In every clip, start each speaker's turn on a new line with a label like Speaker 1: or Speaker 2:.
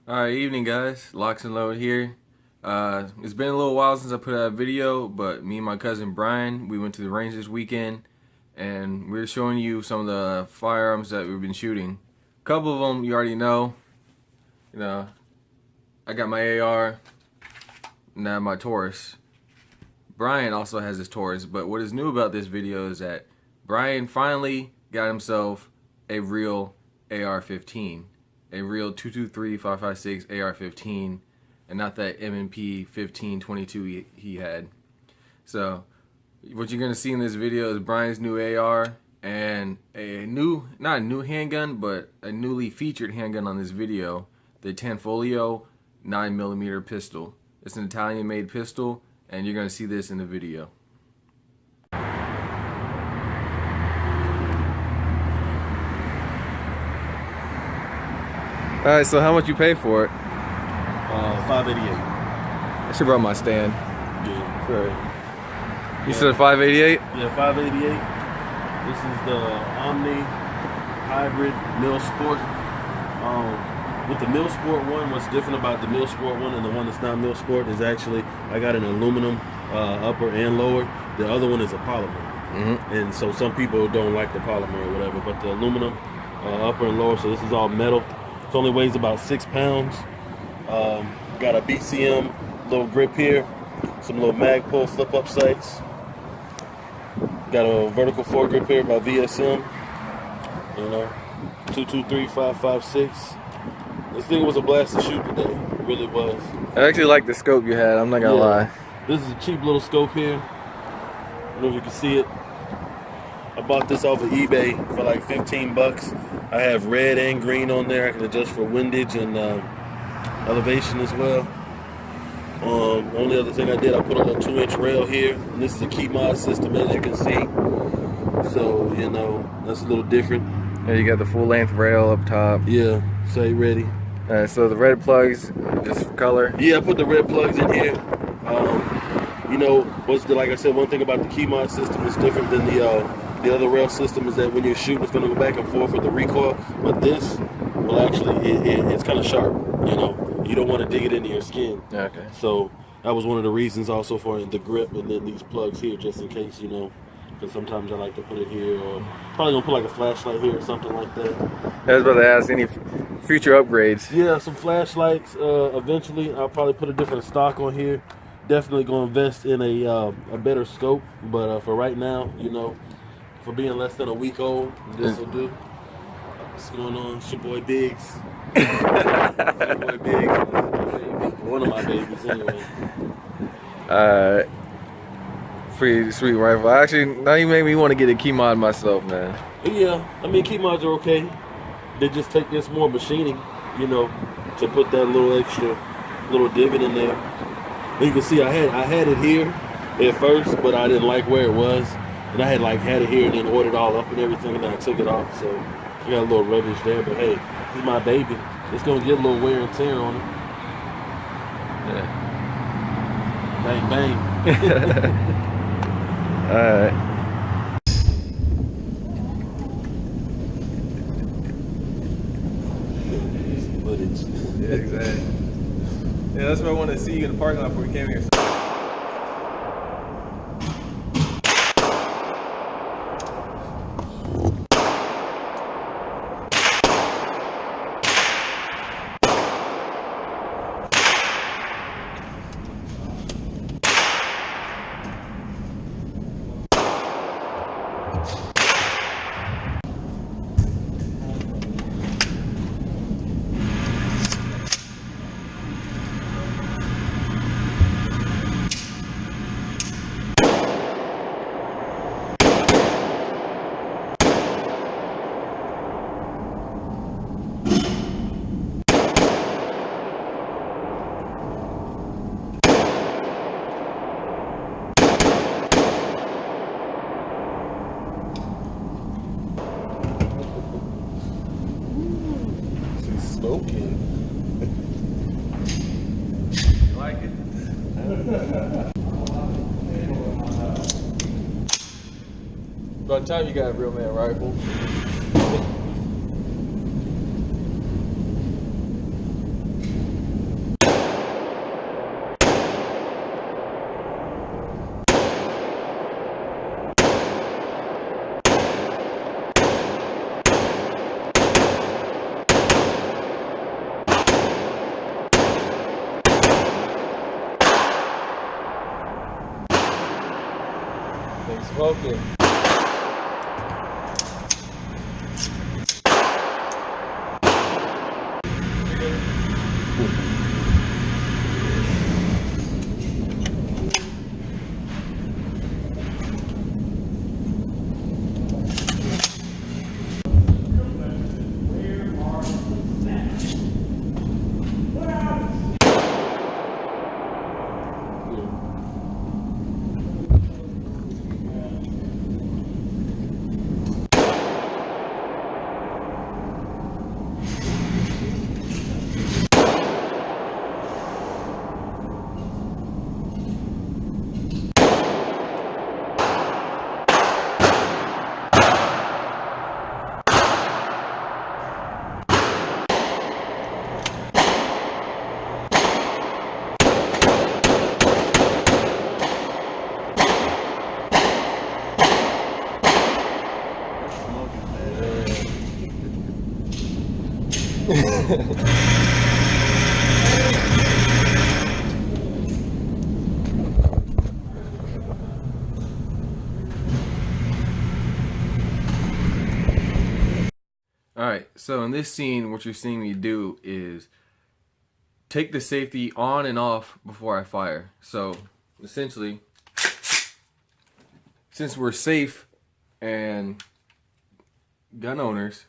Speaker 1: Alright, evening guys, Locs and Load here. It's been a little while since I put out a video, but me and my cousin Brian, we went to the range this weekend, and we're showing you some of the firearms that we've been shooting. A couple of them you already know. I got my AR, and I have my Taurus. Brian also has his Taurus, but what is new about this video is that Brian finally got himself a real AR-15. A real 223-556 AR-15, and not that M&P 1522 he had. So what you're gonna see in this video is Brian's new AR and a new, not a new handgun, but a newly featured handgun on this video, the Tanfoglio 9mm pistol. It's an Italian-made pistol, and you're gonna see this in the video. Alright, so how much you pay for it?
Speaker 2: $588.
Speaker 1: I should brought my stand.
Speaker 2: Yeah.
Speaker 1: Sorry. You said $588?
Speaker 2: Yeah, $588. This is the Omni Hybrid Milsport. With the Milsport one, what's different about the Milsport one and the one that's not Milsport is actually I got an aluminum upper and lower. The other one is a polymer. And so some people don't like the polymer or whatever, but the aluminum upper and lower, so this is all metal. It only weighs about 6 pounds. Got a BCM little grip here, some little mag pull flip up sights. Got a vertical foregrip here by VSM. 223-556. This thing was a blast to shoot today. It really was.
Speaker 1: I actually like the scope you had, I'm not gonna lie.
Speaker 2: This is a cheap little scope here. I don't know if you can see it. I bought this off of eBay for like 15 bucks. I have red and green on there. I can adjust for windage and elevation as well. Only other thing I did, I put a little 2-inch rail here. And this is a key mod system, as you can see. So, that's a little different.
Speaker 1: Yeah, you got the full length rail up top.
Speaker 2: Yeah, say ready.
Speaker 1: Alright, so the red plugs, just for color?
Speaker 2: Yeah, I put the red plugs in here. Like I said, one thing about the key mod system is different than the other rail system is that when you're shooting, it's going to go back and forth with the recoil. But this will actually, it's kind of sharp. You don't want to dig it into your skin.
Speaker 1: Okay.
Speaker 2: So that was one of the reasons also for the grip, and then these plugs here, just in case, because sometimes I like to put it here, or probably gonna put like a flashlight here or something like that.
Speaker 1: I was about to ask, any future upgrades?
Speaker 2: Yeah, some flashlights. Eventually, I'll probably put a different stock on here. Definitely gonna invest in a better scope, but for right now, for being less than a week old, this will do. What's going on? It's your boy Bigz. Your boy Bigz. One of my babies, anyway.
Speaker 1: Pretty sweet rifle. Actually, now you made me want to get a key mod myself, man.
Speaker 2: Yeah, I mean, key mods are okay. They just take this more machining, to put that little extra little divot in there. And you can see I had it here at first, but I didn't like where it was. And I had it here and then ordered it all up and everything, and then I took it off. So I got a little rubbish there, but hey, this is my baby. It's gonna get a little wear and tear on it.
Speaker 1: Yeah.
Speaker 2: Bang bang.
Speaker 1: Alright.
Speaker 2: Footage.
Speaker 1: Yeah, exactly. Yeah, that's what I wanted to see you in the parking lot before we came here.
Speaker 2: Smoking.
Speaker 1: You like it? By the time you got a real man rifle. Smoking. Alright, so in this scene, what you're seeing me do is take the safety on and off before I fire. So, essentially, since we're safe and gun owners,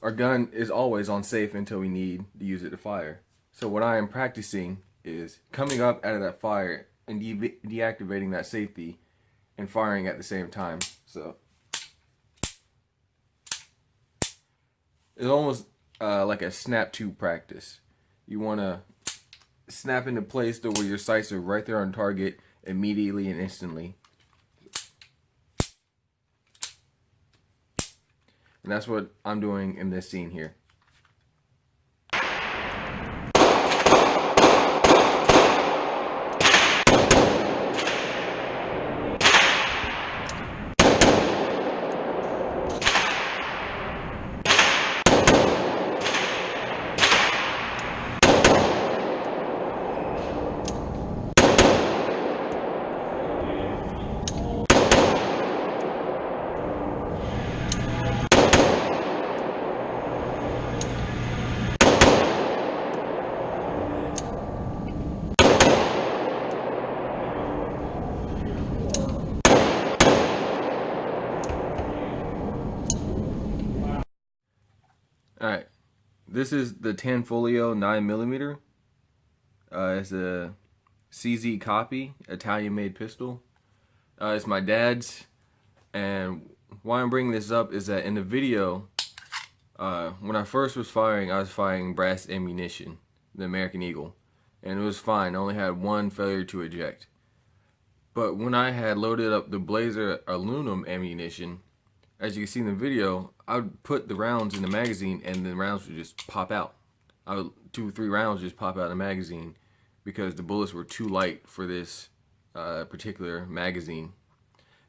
Speaker 1: our gun is always on safe until we need to use it to fire. So what I am practicing is coming up out of that fire and deactivating that safety and firing at the same time. So it's almost like a snap to practice. You want to snap into place to where your sights are right there on target immediately and instantly. And that's what I'm doing in this scene here. Alright, this is the Tanfoglio 9mm. It's a CZ copy, Italian-made pistol. It's my dad's, and why I'm bringing this up is that in the video, when I first was firing, I was firing brass ammunition, the American Eagle, and it was fine. I only had one failure to eject. But when I had loaded up the Blazer aluminum ammunition, as you can see in the video, I would put the rounds in the magazine and the rounds would just pop out. 2 or 3 rounds just pop out of the magazine because the bullets were too light for this particular magazine.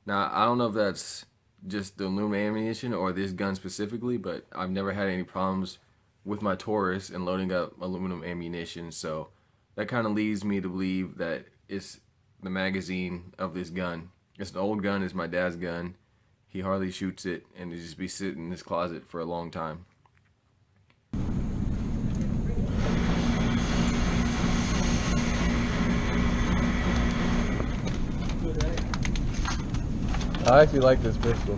Speaker 1: Now, I don't know if that's just the aluminum ammunition or this gun specifically, but I've never had any problems with my Taurus and loading up aluminum ammunition, so that kind of leads me to believe that it's the magazine of this gun. It's an old gun, it's my dad's gun. He hardly shoots it, and it just be sitting in his closet for a long time. I actually like this pistol.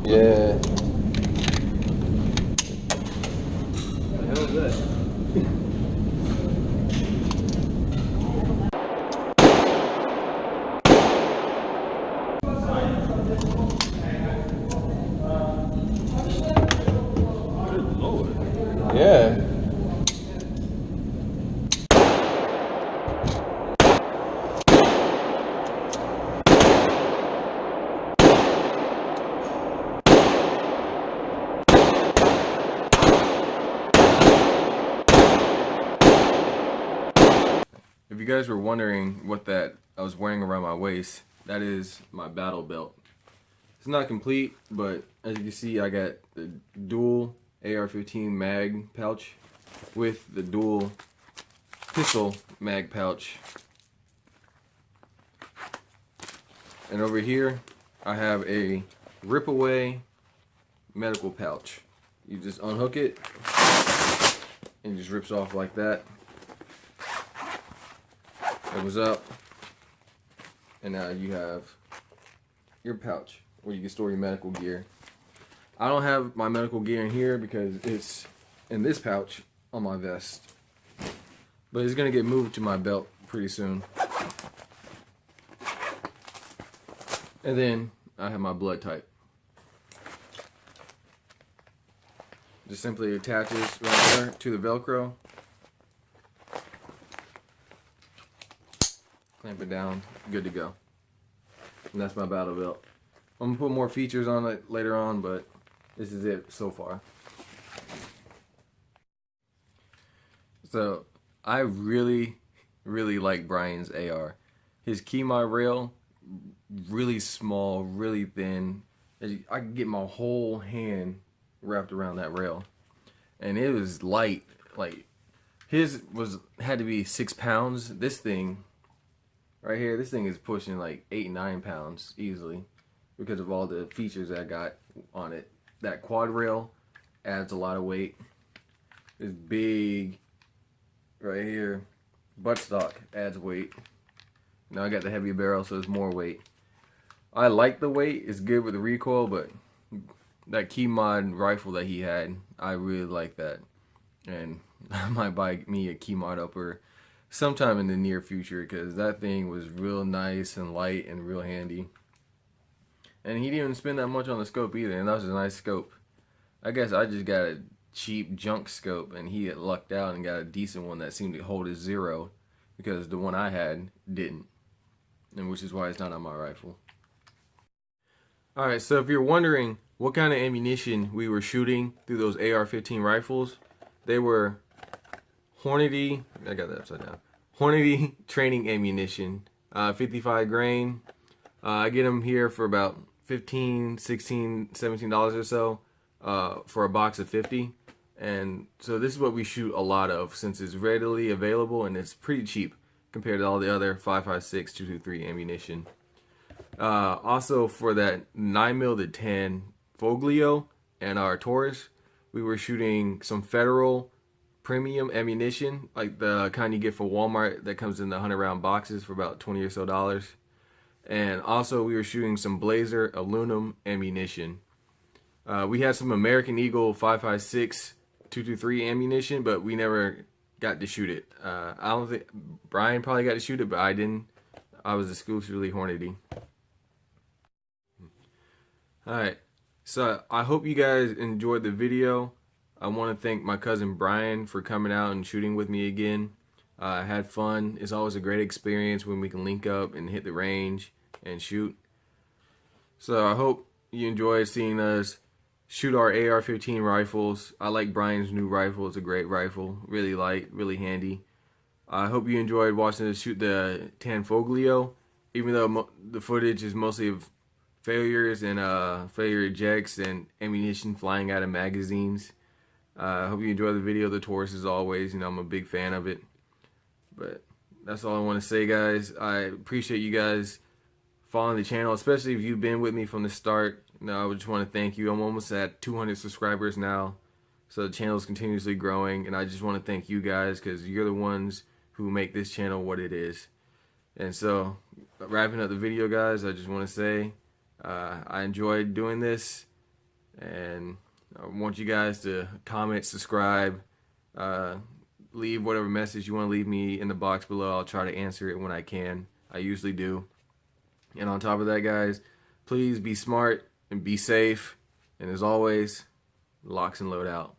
Speaker 1: Yeah. What the hell is that? Yeah. If you guys were wondering what that I was wearing around my waist, that is my battle belt. It's not complete, but as you can see, I got the dual AR-15 mag pouch with the dual pistol mag pouch. And over here, I have a rip-away medical pouch. You just unhook it, and it just rips off like that. Opens up, and now you have your pouch where you can store your medical gear. I don't have my medical gear in here because it's in this pouch on my vest, but it's gonna get moved to my belt pretty soon. And then I have my blood type. Just simply attaches right there to the Velcro. Clamp it down, good to go. And that's my battle belt. I'm gonna put more features on it later on, but this is it so far. So I really like Brian's AR. His key mod rail, really small, really thin. I could get my whole hand wrapped around that rail, and it was light. Like his had to be 6 pounds. This thing right here, this thing is pushing like 8-9 pounds easily because of all the features that I got on it. That quad rail adds a lot of weight. This big right here buttstock adds weight. Now I got the heavier barrel, so it's more weight. I like the weight, it's good with the recoil, but that key mod rifle that he had, I really like that. And I might buy me a key mod upper sometime in the near future because that thing was real nice and light and real handy. And he didn't even spend that much on the scope either, and that was a nice scope. I guess I just got a cheap junk scope, and he had lucked out and got a decent one that seemed to hold his 0 because the one I had didn't, and which is why it's not on my rifle. Alright, so if you're wondering what kind of ammunition we were shooting through those AR-15 rifles, they were Hornady, I got that upside down, Hornady training ammunition, 55 grain. I get them here for about $15, $16, $17 or so for a box of 50. And so this is what we shoot a lot of since it's readily available and it's pretty cheap compared to all the other 5.56, 223 ammunition. Also for that 9mm to 10 Foglio and our Taurus, we were shooting some Federal premium ammunition, like the kind you get for Walmart that comes in the 100-round boxes for about $20 or so. And also we were shooting some Blazer aluminum ammunition. We had some American Eagle 5.56 223 ammunition, but we never got to shoot it. I don't think Brian probably got to shoot it, but I didn't. I was exclusively Hornady. Alright, so I hope you guys enjoyed the video. I want to thank my cousin Brian for coming out and shooting with me again. I had fun. It's always a great experience when we can link up and hit the range and shoot. So I hope you enjoyed seeing us shoot our AR-15 rifles. I like Brian's new rifle. It's a great rifle. Really light, really handy. I hope you enjoyed watching us shoot the tanfoglio, even though the footage is mostly of failures and failure ejects and ammunition flying out of magazines. I hope you enjoy the video. The Taurus, as always, I'm a big fan of it. But that's all I want to say, guys. I appreciate you guys following the channel, especially if you've been with me from the start. I just want to thank you. I'm almost at 200 subscribers now, so the channel is continuously growing, and I just want to thank you guys because you're the ones who make this channel what it is. And so, wrapping up the video, guys, I just want to say I enjoyed doing this, and I want you guys to comment, subscribe, leave whatever message you want to leave me in the box below. I'll try to answer it when I can. I usually do. And on top of that, guys, please be smart and be safe. And as always, Locs and load out.